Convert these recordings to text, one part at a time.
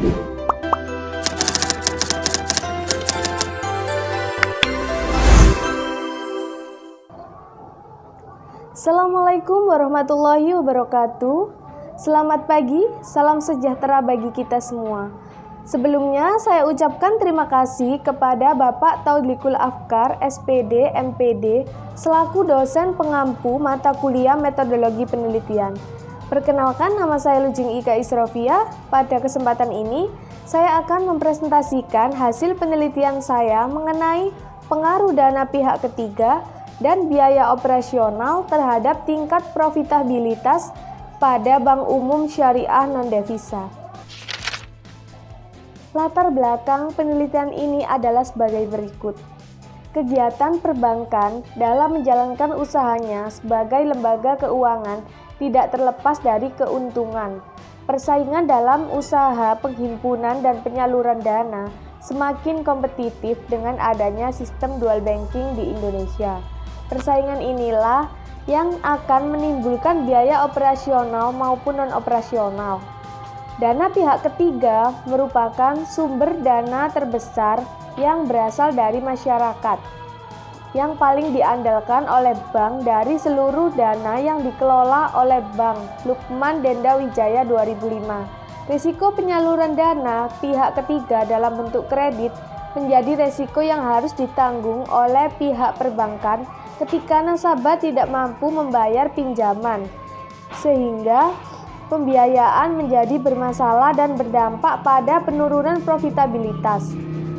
Assalamualaikum warahmatullahi wabarakatuh. Selamat pagi, salam sejahtera bagi kita semua. Sebelumnya saya ucapkan terima kasih kepada Bapak Taudlikul Afkar, SPD, MPD, selaku dosen pengampu mata kuliah metodologi penelitian. Perkenalkan, nama saya Lujeng Ika Isrofia. Pada kesempatan ini, saya akan mempresentasikan hasil penelitian saya mengenai pengaruh dana pihak ketiga dan biaya operasional terhadap tingkat profitabilitas pada Bank Umum Syariah Non-Devisa. Latar belakang penelitian ini adalah sebagai berikut. Kegiatan perbankan dalam menjalankan usahanya sebagai lembaga keuangan tidak terlepas dari keuntungan. Persaingan dalam usaha penghimpunan dan penyaluran dana semakin kompetitif dengan adanya sistem dual banking di Indonesia. Persaingan inilah yang akan menimbulkan biaya operasional maupun non-operasional. Dana pihak ketiga merupakan sumber dana terbesar yang berasal dari masyarakat, yang paling diandalkan oleh bank dari seluruh dana yang dikelola oleh Bank Lukman Denda Wijaya 2005. Risiko penyaluran dana pihak ketiga dalam bentuk kredit menjadi risiko yang harus ditanggung oleh pihak perbankan ketika nasabah tidak mampu membayar pinjaman, sehingga pembiayaan menjadi bermasalah dan berdampak pada penurunan profitabilitas.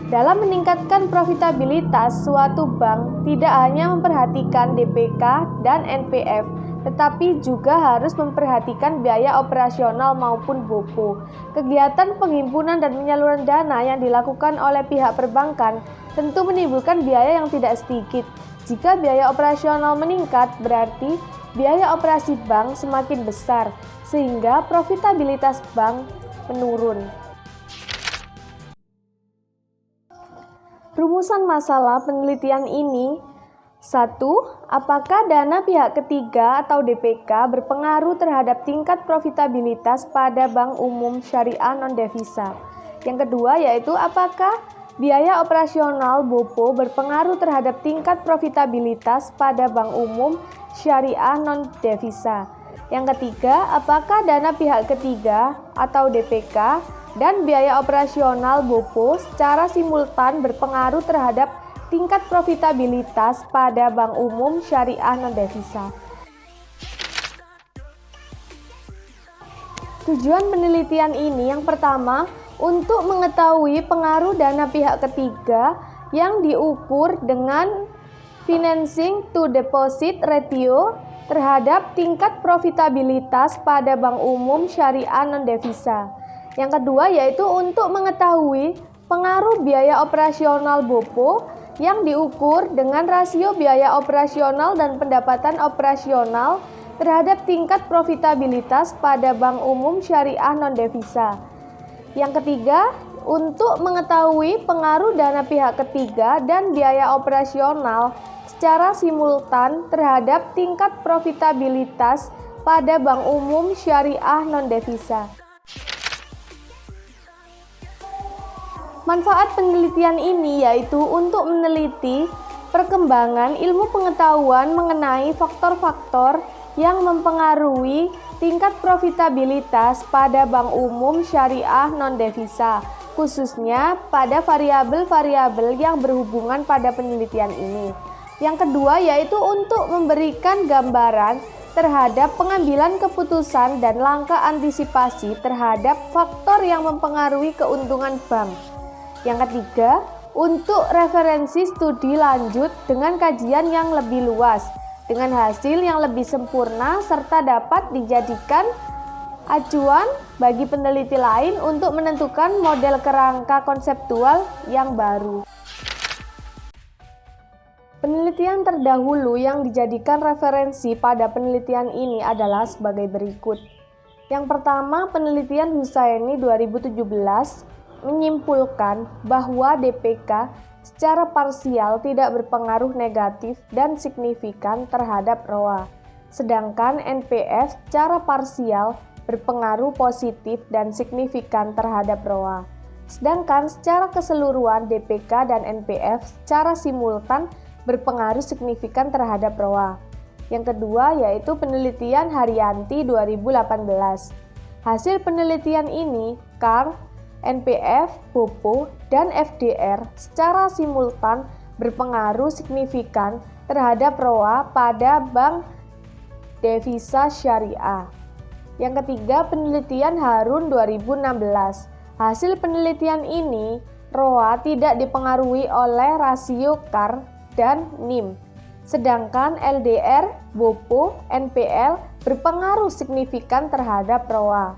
Dalam meningkatkan profitabilitas, suatu bank tidak hanya memperhatikan DPK dan NPF, tetapi juga harus memperhatikan biaya operasional maupun BOPO. Kegiatan penghimpunan dan penyaluran dana yang dilakukan oleh pihak perbankan tentu menimbulkan biaya yang tidak sedikit. Jika biaya operasional meningkat, berarti biaya operasi bank semakin besar, sehingga profitabilitas bank menurun. Rumusan masalah penelitian ini: 1. Apakah dana pihak ketiga atau DPK berpengaruh terhadap tingkat profitabilitas pada Bank Umum Syariah Non-Devisa? Yang kedua yaitu apakah biaya operasional BOPO berpengaruh terhadap tingkat profitabilitas pada Bank Umum Syariah Non-Devisa? Yang ketiga, apakah dana pihak ketiga atau DPK dan biaya operasional BOPO secara simultan berpengaruh terhadap tingkat profitabilitas pada Bank Umum Syariah Non-Devisa? Tujuan penelitian ini yang pertama, untuk mengetahui pengaruh dana pihak ketiga yang diukur dengan financing to deposit ratio terhadap tingkat profitabilitas pada Bank Umum Syariah Non-Devisa. Yang kedua yaitu untuk mengetahui pengaruh biaya operasional BOPO yang diukur dengan rasio biaya operasional dan pendapatan operasional terhadap tingkat profitabilitas pada Bank Umum Syariah Non-Devisa. Yang ketiga, untuk mengetahui pengaruh dana pihak ketiga dan biaya operasional secara simultan terhadap tingkat profitabilitas pada Bank Umum Syariah Non-Devisa. Manfaat penelitian ini yaitu untuk meneliti perkembangan ilmu pengetahuan mengenai faktor-faktor yang mempengaruhi tingkat profitabilitas pada Bank Umum Syariah Non-Devisa, khususnya pada variabel-variabel yang berhubungan pada penelitian ini. Yang kedua yaitu untuk memberikan gambaran terhadap pengambilan keputusan dan langkah antisipasi terhadap faktor yang mempengaruhi keuntungan bank. Yang ketiga, untuk referensi studi lanjut dengan kajian yang lebih luas, dengan hasil yang lebih sempurna serta dapat dijadikan acuan bagi peneliti lain untuk menentukan model kerangka konseptual yang baru. Penelitian terdahulu yang dijadikan referensi pada penelitian ini adalah sebagai berikut. Yang pertama, penelitian Husaini 2017 menyimpulkan bahwa DPK secara parsial tidak berpengaruh negatif dan signifikan terhadap ROA, sedangkan NPF secara parsial berpengaruh positif dan signifikan terhadap ROA. Sedangkan secara keseluruhan DPK dan NPF secara simultan berpengaruh signifikan terhadap ROA. Yang kedua yaitu penelitian Haryanti 2018. Hasil penelitian ini, CAR, NPF, BOPO, dan FDR secara simultan berpengaruh signifikan terhadap ROA pada bank devisa syariah. Yang ketiga, penelitian Harun 2016. Hasil penelitian ini, ROA tidak dipengaruhi oleh rasio CAR dan NIM, sedangkan LDR, BOPO, NPL berpengaruh signifikan terhadap ROA.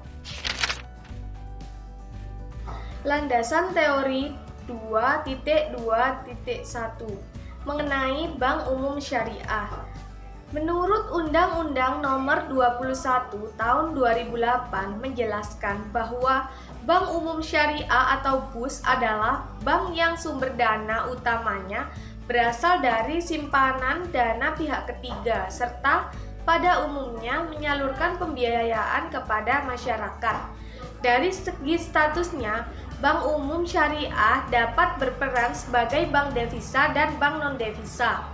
Landasan teori 2.2.1 mengenai Bank Umum Syariah. Menurut Undang-Undang Nomor 21 Tahun 2008 menjelaskan bahwa Bank Umum Syariah atau BUS adalah bank yang sumber dana utamanya berasal dari simpanan dana pihak ketiga serta pada umumnya menyalurkan pembiayaan kepada masyarakat. Dari segi statusnya, Bank Umum Syariah dapat berperan sebagai bank devisa dan bank non-devisa.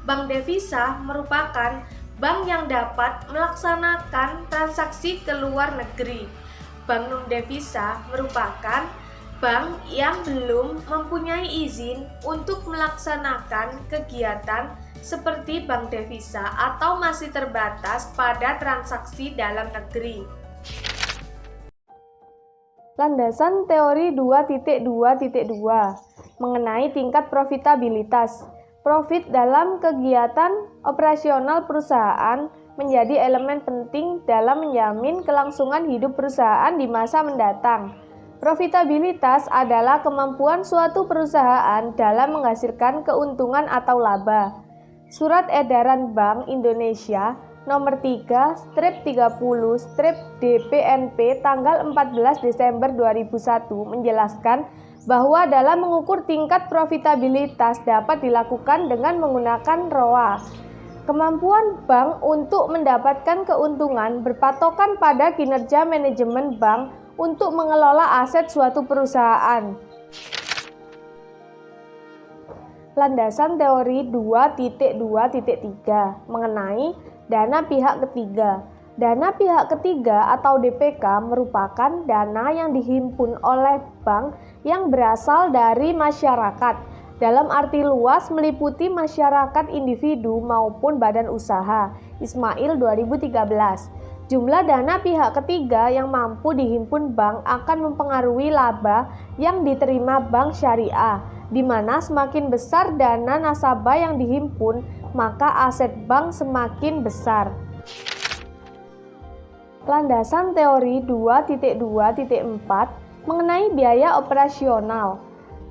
Bank devisa merupakan bank yang dapat melaksanakan transaksi ke luar negeri. Bank non-devisa merupakan bank yang belum mempunyai izin untuk melaksanakan kegiatan seperti bank devisa atau masih terbatas pada transaksi dalam negeri. Landasan teori 2.2.2 mengenai tingkat profitabilitas. Profit dalam kegiatan operasional perusahaan menjadi elemen penting dalam menjamin kelangsungan hidup perusahaan di masa mendatang. Profitabilitas adalah kemampuan suatu perusahaan dalam menghasilkan keuntungan atau laba. Surat Edaran Bank Indonesia Nomor 3/30/DPNP tanggal 14 Desember 2001 menjelaskan bahwa dalam mengukur tingkat profitabilitas dapat dilakukan dengan menggunakan ROA. Kemampuan bank untuk mendapatkan keuntungan berpatokan pada kinerja manajemen bank untuk mengelola aset suatu perusahaan. Landasan teori 2.2.3 mengenai dana pihak ketiga. Dana pihak ketiga atau DPK merupakan dana yang dihimpun oleh bank yang berasal dari masyarakat. Dalam arti luas meliputi masyarakat individu maupun badan usaha. Ismail 2013. Jumlah dana pihak ketiga yang mampu dihimpun bank akan mempengaruhi laba yang diterima bank syariah, di mana semakin besar dana nasabah yang dihimpun, maka aset bank semakin besar. Landasan teori 2.2.4 mengenai biaya operasional.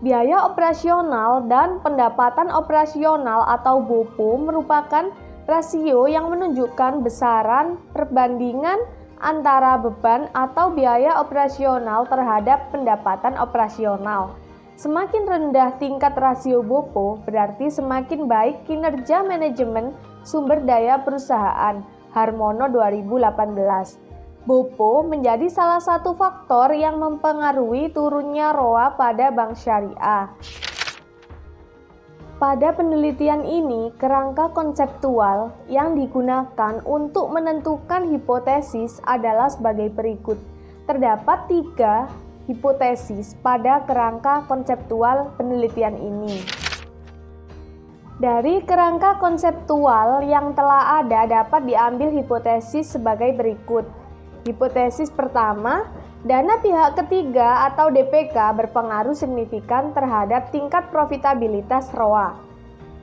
Biaya operasional dan pendapatan operasional atau BOPO merupakan rasio yang menunjukkan besaran perbandingan antara beban atau biaya operasional terhadap pendapatan operasional. Semakin rendah tingkat rasio BOPO, berarti semakin baik kinerja manajemen sumber daya perusahaan. Harmono 2018. BOPO menjadi salah satu faktor yang mempengaruhi turunnya ROA pada bank syariah. Pada penelitian ini, kerangka konseptual yang digunakan untuk menentukan hipotesis adalah sebagai berikut. Terdapat 3 hipotesis pada kerangka konseptual penelitian ini. Dari kerangka konseptual yang telah ada dapat diambil hipotesis sebagai berikut. Hipotesis pertama, dana pihak ketiga atau DPK berpengaruh signifikan terhadap tingkat profitabilitas ROA.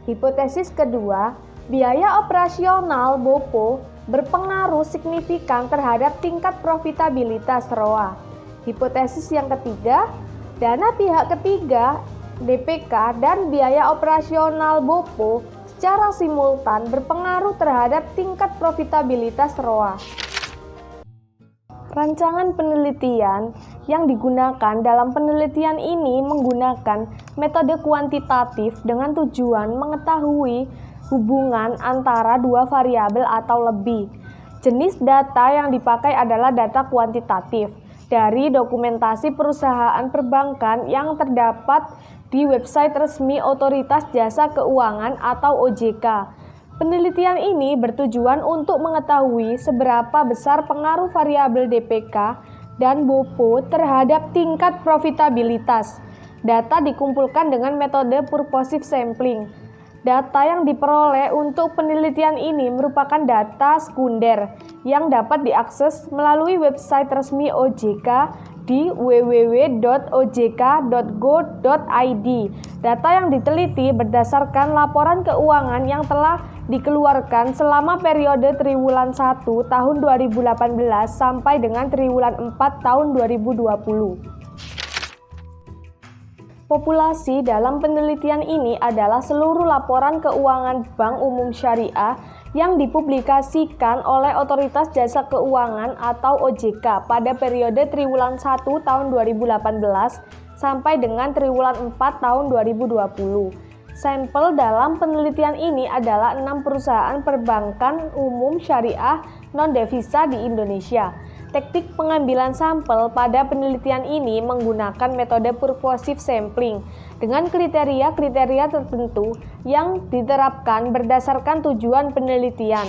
Hipotesis kedua, biaya operasional BOPO berpengaruh signifikan terhadap tingkat profitabilitas ROA. Hipotesis yang ketiga, dana pihak ketiga DPK dan biaya operasional BOPO secara simultan berpengaruh terhadap tingkat profitabilitas ROA. Rancangan penelitian yang digunakan dalam penelitian ini menggunakan metode kuantitatif dengan tujuan mengetahui hubungan antara dua variabel atau lebih. Jenis data yang dipakai adalah data kuantitatif dari dokumentasi perusahaan perbankan yang terdapat di website resmi Otoritas Jasa Keuangan atau OJK. Penelitian ini bertujuan untuk mengetahui seberapa besar pengaruh variabel DPK dan BOPO terhadap tingkat profitabilitas. Data dikumpulkan dengan metode purposive sampling. Data yang diperoleh untuk penelitian ini merupakan data sekunder yang dapat diakses melalui website resmi OJK di www.ojk.go.id. Data yang diteliti berdasarkan laporan keuangan yang telah dikeluarkan selama periode triwulan 1 tahun 2018 sampai dengan triwulan 4 tahun 2020. Populasi dalam penelitian ini adalah seluruh laporan keuangan Bank Umum Syariah yang dipublikasikan oleh Otoritas Jasa Keuangan atau OJK pada periode triwulan 1 tahun 2018 sampai dengan triwulan 4 tahun 2020. Sampel dalam penelitian ini adalah 6 perusahaan perbankan umum syariah non-devisa di Indonesia. Teknik pengambilan sampel pada penelitian ini menggunakan metode purposive sampling dengan kriteria-kriteria tertentu yang diterapkan berdasarkan tujuan penelitian.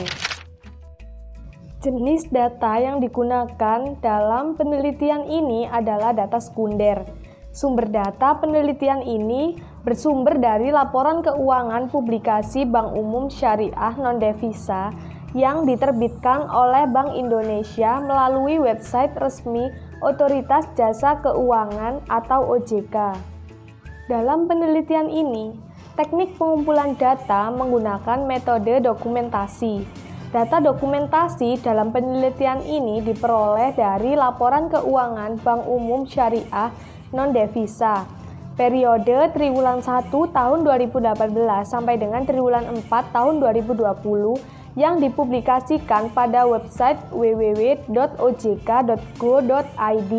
Jenis data yang digunakan dalam penelitian ini adalah data sekunder. Sumber data penelitian ini bersumber dari laporan keuangan publikasi Bank Umum Syariah non-devisa yang diterbitkan oleh Bank Indonesia melalui website resmi Otoritas Jasa Keuangan atau OJK. Dalam penelitian ini, teknik pengumpulan data menggunakan metode dokumentasi. Data dokumentasi dalam penelitian ini diperoleh dari laporan keuangan Bank Umum Syariah non-devisa periode triwulan 1 tahun 2018 sampai dengan triwulan 4 tahun 2020 yang dipublikasikan pada website www.ojk.go.id.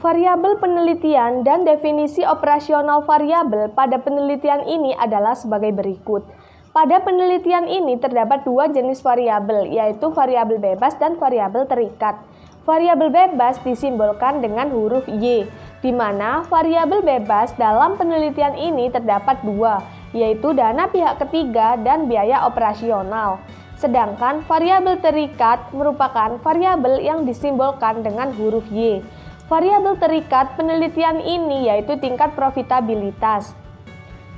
Variabel penelitian dan definisi operasional variabel pada penelitian ini adalah sebagai berikut. Pada penelitian ini terdapat dua jenis variabel, yaitu variabel bebas dan variabel terikat. Variabel bebas disimbolkan dengan huruf Y, di mana variabel bebas dalam penelitian ini terdapat dua, yaitu dana pihak ketiga dan biaya operasional. Sedangkan variabel terikat merupakan variabel yang disimbolkan dengan huruf Y. Variabel terikat penelitian ini yaitu tingkat profitabilitas.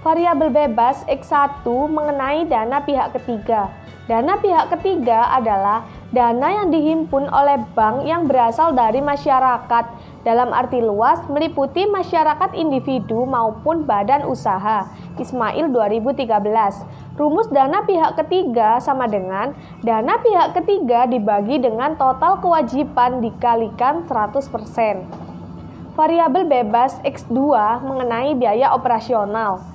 Variabel bebas X1 mengenai dana pihak ketiga. Dana pihak ketiga adalah dana yang dihimpun oleh bank yang berasal dari masyarakat, dalam arti luas meliputi masyarakat individu maupun badan usaha. Ismail 2013. Rumus dana pihak ketiga sama dengan dana pihak ketiga dibagi dengan total kewajiban dikalikan 100%. Variabel bebas X2 mengenai biaya operasional.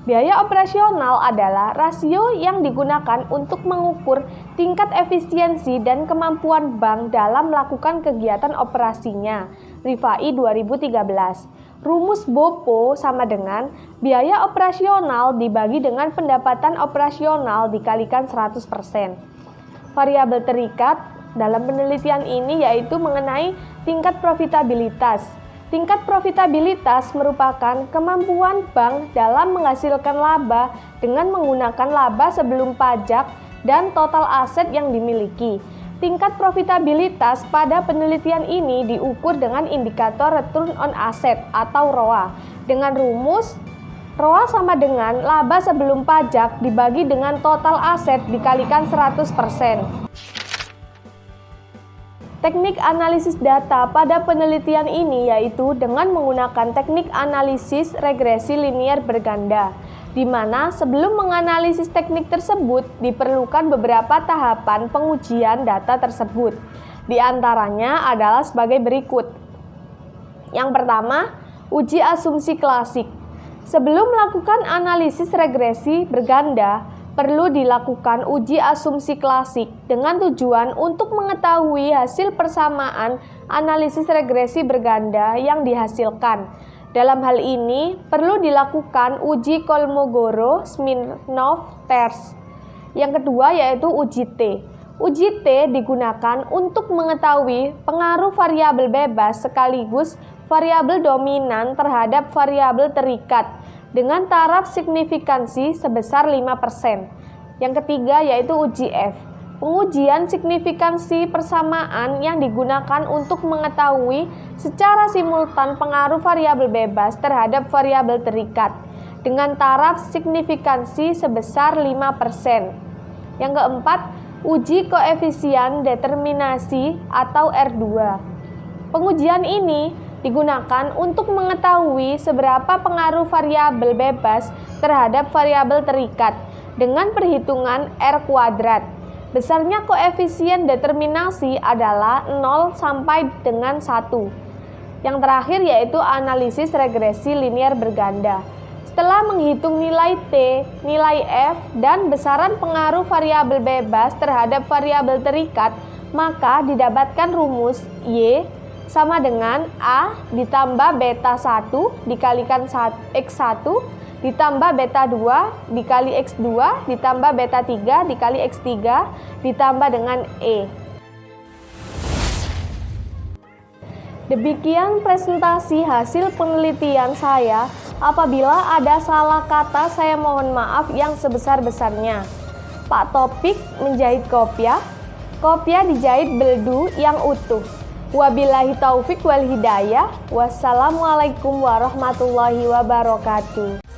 Biaya operasional adalah rasio yang digunakan untuk mengukur tingkat efisiensi dan kemampuan bank dalam melakukan kegiatan operasinya. Rifai 2013. Rumus BOPO sama dengan biaya operasional dibagi dengan pendapatan operasional dikalikan 100%. Variabel terikat dalam penelitian ini yaitu mengenai tingkat profitabilitas. Tingkat profitabilitas merupakan kemampuan bank dalam menghasilkan laba dengan menggunakan laba sebelum pajak dan total aset yang dimiliki. Tingkat profitabilitas pada penelitian ini diukur dengan indikator return on asset atau ROA. Dengan rumus, ROA sama dengan laba sebelum pajak dibagi dengan total aset dikalikan 100%. Teknik analisis data pada penelitian ini yaitu dengan menggunakan teknik analisis regresi linier berganda, di mana sebelum menganalisis teknik tersebut diperlukan beberapa tahapan pengujian data tersebut. Di antaranya adalah sebagai berikut. Yang pertama, uji asumsi klasik. Sebelum melakukan analisis regresi berganda, perlu dilakukan uji asumsi klasik dengan tujuan untuk mengetahui hasil persamaan analisis regresi berganda yang dihasilkan. Dalam hal ini, perlu dilakukan uji Kolmogorov-Smirnov test. Yang kedua yaitu uji T. Uji T digunakan untuk mengetahui pengaruh variabel bebas sekaligus variabel dominan terhadap variabel terikat dengan taraf signifikansi sebesar 5%. Yang ketiga yaitu uji F. Pengujian signifikansi persamaan yang digunakan untuk mengetahui secara simultan pengaruh variabel bebas terhadap variabel terikat dengan taraf signifikansi sebesar 5%. Yang keempat, uji koefisien determinasi atau R2. Pengujian ini digunakan untuk mengetahui seberapa pengaruh variabel bebas terhadap variabel terikat dengan perhitungan R kuadrat. Besarnya koefisien determinasi adalah 0 sampai dengan 1. Yang terakhir yaitu analisis regresi linier berganda. Setelah menghitung nilai T, nilai F, dan besaran pengaruh variabel bebas terhadap variabel terikat, maka didapatkan rumus Y sama dengan A ditambah beta 1 dikalikan X1 ditambah beta 2 dikali X2 ditambah beta 3 dikali X3 ditambah dengan E. Demikian presentasi hasil penelitian saya. Apabila ada salah kata, saya mohon maaf yang sebesar-besarnya. Pak Topik menjahit kopiah dijahit beldu yang utuh. Wabillahi taufik wal hidayah. Wassalamualaikum warahmatullahi wabarakatuh.